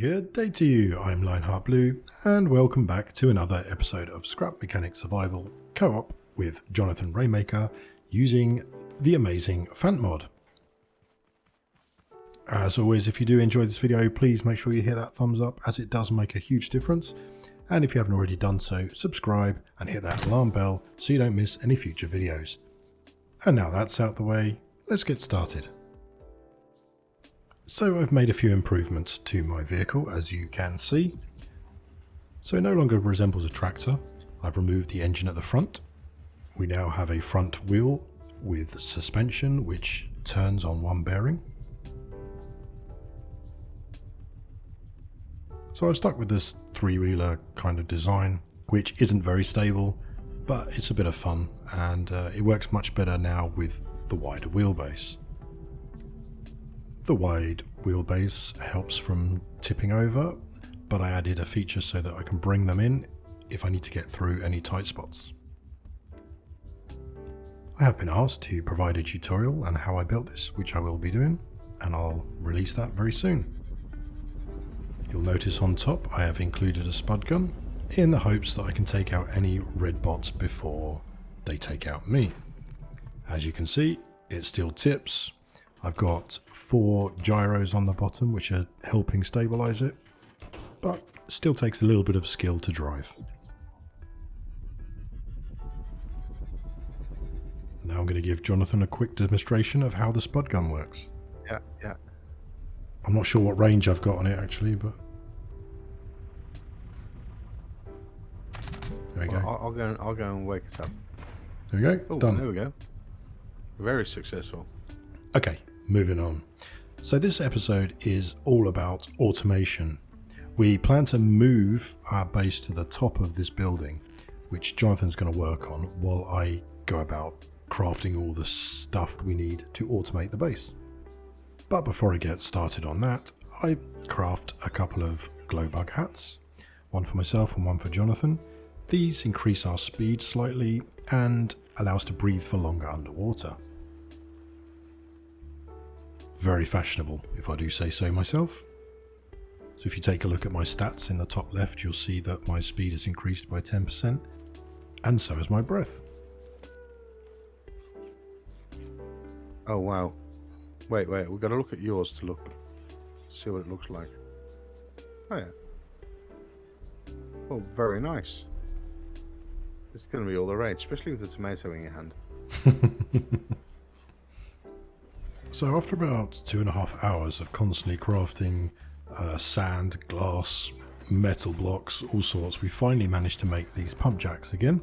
Good day to you, I'm LionHeartBlue, and welcome back to another episode of Scrap Mechanic Survival CoOp with JohnathanRaymaker using the amazing Fant Mod. As always, if you do enjoy this video, please make sure you hit that thumbs up as it does make a huge difference. And if you haven't already done so, subscribe and hit that alarm bell so you don't miss any future videos. And now that's out the way, let's get started. So I've made a few improvements to my vehicle, as you can see. So it no longer resembles a tractor. I've removed the engine at the front. We now have a front wheel with suspension which turns on one bearing. So I've stuck with this three-wheeler kind of design, which isn't very stable, but it's a bit of fun, and it works much better now with the wider wheelbase. The wide wheelbase helps from tipping over, but I added a feature so that I can bring them in if I need to get through any tight spots. I have been asked to provide a tutorial on how I built this, which I will be doing, and I'll release that very soon. You'll notice on top I have included a spud gun in the hopes that I can take out any red bots before they take out me. As you can see, it still tips. I've got 4 gyros on the bottom which are helping stabilize it, but still takes a little bit of skill to drive. Now I'm going to give Jonathan a quick demonstration of how the spud gun works. Yeah. I'm not sure what range I've got on it actually, but there we go. I'll go and wake it up. There we go. Oh, done. There we go. Very successful. Okay, moving on. So this episode is all about automation. We plan to move our base to the top of this building, which Jonathan's going to work on while I go about crafting all the stuff we need to automate the base. But before I get started on that, I craft a couple of Glowbug hats, one for myself and one for Johnathan. These increase our speed slightly and allow us to breathe for longer underwater. Very fashionable, if I do say so myself. So if you take a look at my stats in the top left, you'll see that my speed has increased by 10%, and so has my breath. Oh wow. Wait, we've got to look at yours to see what it looks like. Oh yeah. Oh, very nice. It's going to be all the rage, especially with the tomato in your hand. So after about 2.5 hours of constantly crafting sand, glass, metal blocks, all sorts, we finally managed to make these pumpjacks again.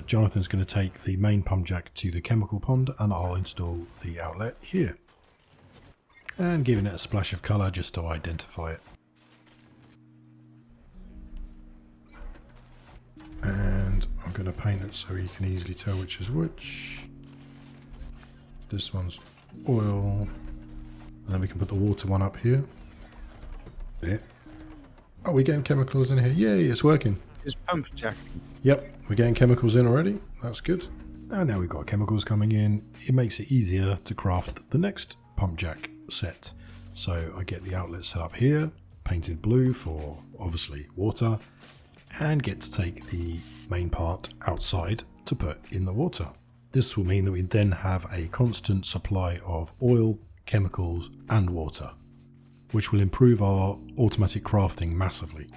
Jonathan's going to take the main pumpjack to the chemical pond and I'll install the outlet here. And giving it a splash of colour just to identify it. And I'm going to paint it so you can easily tell which is which. This one's oil, and then we can put the water one up here. Yeah. Oh, we're getting chemicals in here. Yay, it's working. It's Pumpjack. Yep, we're getting chemicals in already. That's good. And now we've got chemicals coming in. It makes it easier to craft the next Pumpjack set. So I get the outlet set up here, painted blue for obviously water, and get to take the main part outside to put in the water. This will mean that we then have a constant supply of oil, chemicals and water, which will improve our automatic crafting massively.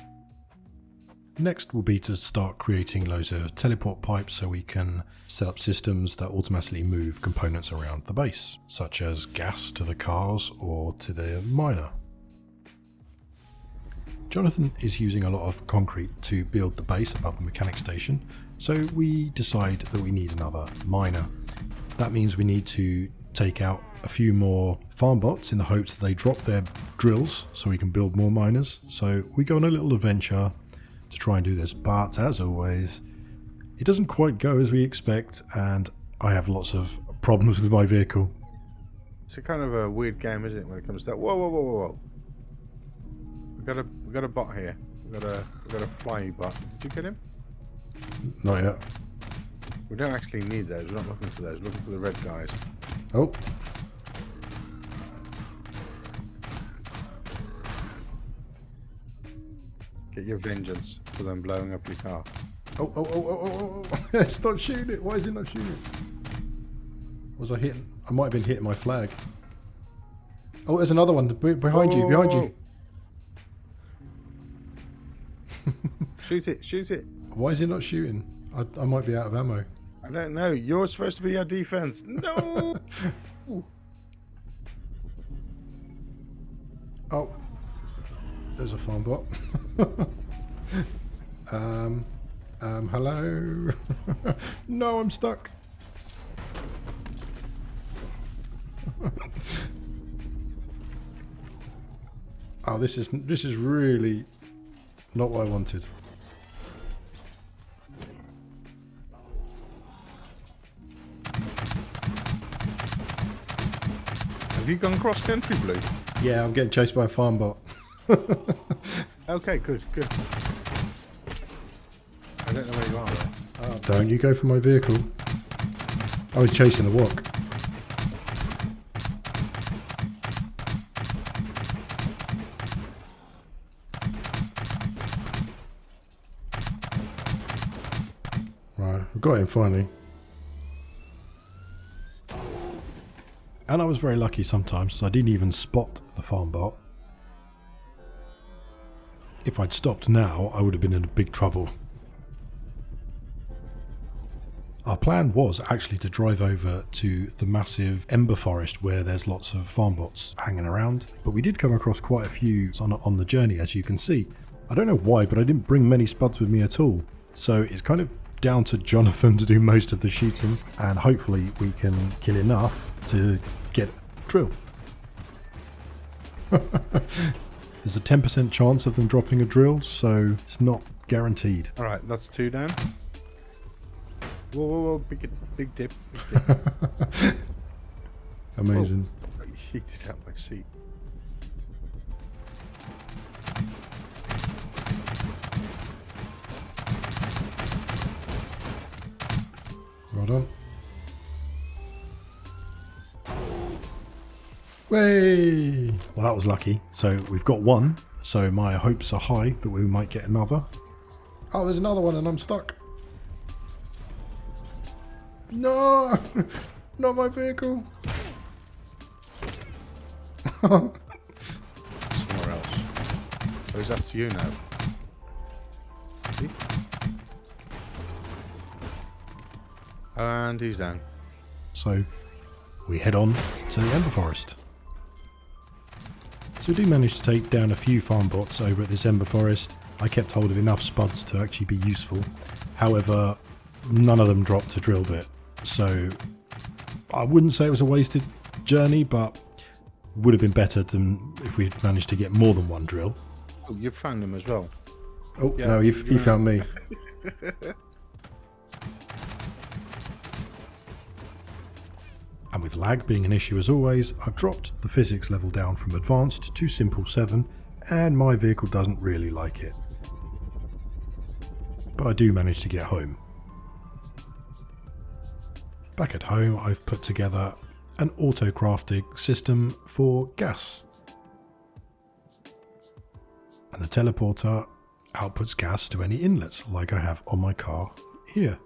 Next will be to start creating loads of teleport pipes so we can set up systems that automatically move components around the base, such as gas to the cars or to the miner. Jonathan is using a lot of concrete to build the base above the mechanic station, so we decide that we need another miner. That means we need to take out a few more farm bots in the hopes that they drop their drills so we can build more miners. So we go on a little adventure to try and do this, but as always, it doesn't quite go as we expect and I have lots of problems with my vehicle. It's a kind of a weird game, isn't it, when it comes to that? Whoa. We've got a bot here. We've got a flying bot. Did you get him? Not yet. We don't actually need those. We're not looking for those. We're looking for the red guys. Oh. Get your vengeance for them blowing up your car. Oh. It's not shooting it. Why is it not shooting it? Was I hitting? I might have been hitting my flag. Oh, there's another one behind you. Behind you. Shoot it. Why is it not shooting? I might be out of ammo. I don't know. You're supposed to be our defense. No. Oh. There's a farm bot. Hello. No, I'm stuck. Oh, this is really not what I wanted. Have you gone cross country, Blue? Yeah, I'm getting chased by a farm bot. Okay, good. I don't know where you are there. Oh, don't you go for my vehicle. I was chasing the walk. Right, I've got him finally. And I was very lucky sometimes, so I didn't even spot the farm bot. If I'd stopped now, I would have been in big trouble. Our plan was actually to drive over to the massive ember forest where there's lots of farm bots hanging around, but we did come across quite a few on the journey, as you can see. I don't know why, but I didn't bring many spuds with me at all, so it's kind of down to Johnathan to do most of the shooting, and hopefully we can kill enough to get a drill. There's a 10% chance of them dropping a drill, so it's not guaranteed. Alright, that's 2 down. Whoa, big dip. Amazing. Oh, I heated up my seat. Well done. Way! Well, that was lucky. So we've got one, so my hopes are high that we might get another. Oh, there's another one and I'm stuck. No! Not my vehicle! Somewhere else. Oh, he's up to you now. See? And he's down. So we head on to the Ember Forest. So we do manage to take down a few farm bots over at this Ember Forest. I kept hold of enough spuds to actually be useful. However, none of them dropped a drill bit. So I wouldn't say it was a wasted journey, but would have been better than if we had managed to get more than one drill. Oh, you found him as well. Oh, yeah, no, he found me. And with lag being an issue as always, I've dropped the physics level down from advanced to simple 7, and my vehicle doesn't really like it. But I do manage to get home. Back at home, I've put together an auto-crafting system for gas. And the teleporter outputs gas to any inlets like I have on my car here.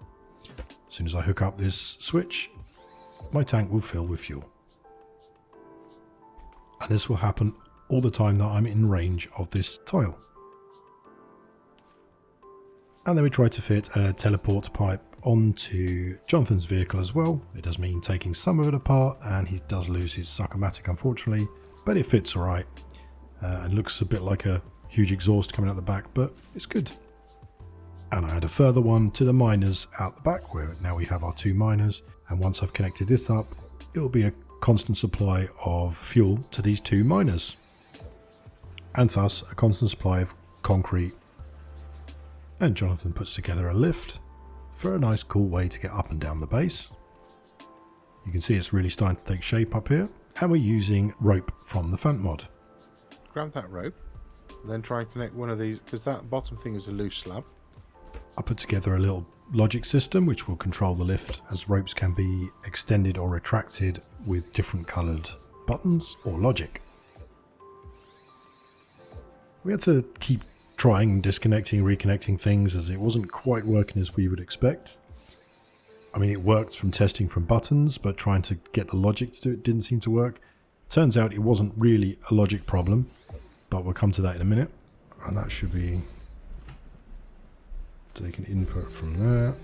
As soon as I hook up this switch, my tank will fill with fuel. And this will happen all the time that I'm in range of this tile. And then we try to fit a teleport pipe onto Jonathan's vehicle as well. It does mean taking some of it apart, and he does lose his succomatic unfortunately, but it fits alright. And looks a bit like a huge exhaust coming out the back, but it's good. And I had a further one to the miners out the back, where now we have our 2 miners, and once I've connected this up, it will be a constant supply of fuel to these 2 miners, and thus a constant supply of concrete. And Johnathan puts together a lift for a nice cool way to get up and down the base. You can see it's really starting to take shape up here, and we're using rope from the Fant Mod. Grab that rope, then try and connect one of these, because that bottom thing is a loose slab. I put together a little logic system which will control the lift, as ropes can be extended or retracted with different coloured buttons or logic. We had to keep trying disconnecting, reconnecting things, as it wasn't quite working as we would expect. I mean, it worked from testing from buttons, but trying to get the logic to do it didn't seem to work. Turns out it wasn't really a logic problem, but we'll come to that in a minute. And that should be taking input from there.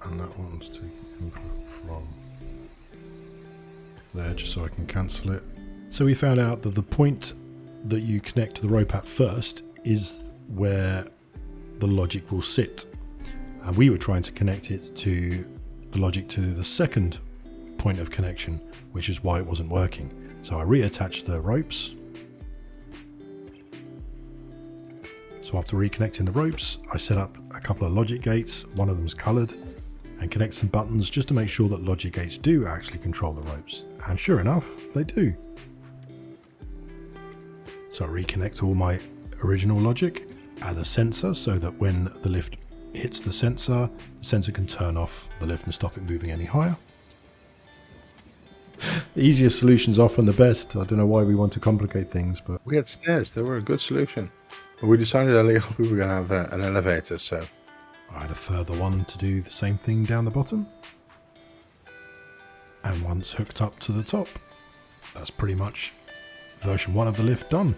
And that one's taking input from there, just so I can cancel it. So we found out that the point that you connect to the rope at first is where the logic will sit. And we were trying to connect it to the logic to the second point of connection, which is why it wasn't working. So I reattached the ropes. So after reconnecting the ropes, I set up a couple of logic gates, one of them is coloured, and connect some buttons just to make sure that logic gates do actually control the ropes. And sure enough, they do. So I reconnect all my original logic, add a sensor so that when the lift hits the sensor can turn off the lift and stop it moving any higher. The easiest solution's often the best. I don't know why we want to complicate things, but we had stairs. They were a good solution. But we decided earlier we were going to have an elevator, so I had a further one to do the same thing down the bottom. And once hooked up to the top, that's pretty much version 1 of the lift done.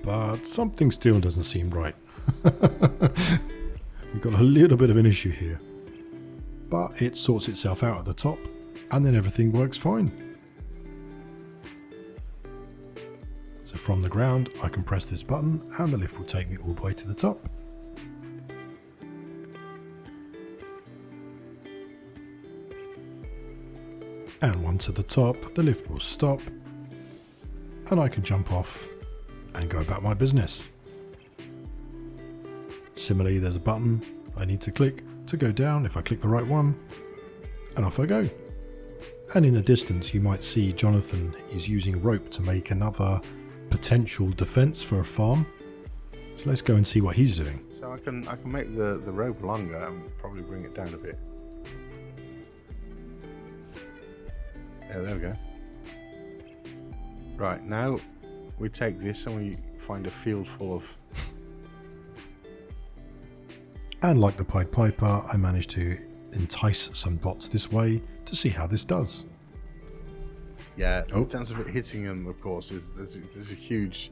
But something still doesn't seem right. We've got a little bit of an issue here. But it sorts itself out at the top, and then everything works fine. So from the ground, I can press this button, and the lift will take me all the way to the top. And once at the top, the lift will stop, and I can jump off and go about my business. Similarly, there's a button I need to click to go down if I click the right one, and off I go. And in the distance you might see Johnathan is using rope to make another potential defense for a farm. So let's go and see what he's doing. So I can make the rope longer and probably bring it down a bit. Yeah, there we go. Right, now we take this and we find a field full of... And like the Pied Piper, I managed to entice some bots this way to see how this does. Yeah, the chance of it hitting them, of course, is there's a huge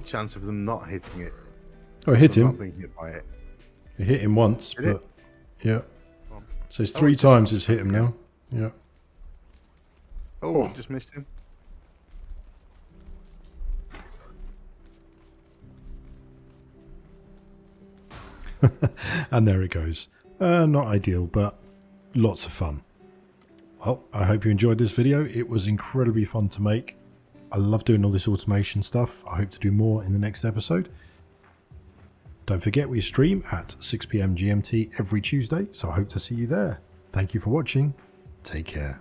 chance of them not hitting it. Oh, it hit him. Not being hit by it. It hit him once, Did but it? yeah. So it's 3 times it's hit him now. Yeah. Oh, just missed him. And there it goes. Not ideal, but lots of fun. Well, I hope you enjoyed this video. It was incredibly fun to make. I love doing all this automation stuff. I hope to do more in the next episode. Don't forget we stream at 6 PM GMT every Tuesday, so I hope to see you there. Thank you for watching. Take care.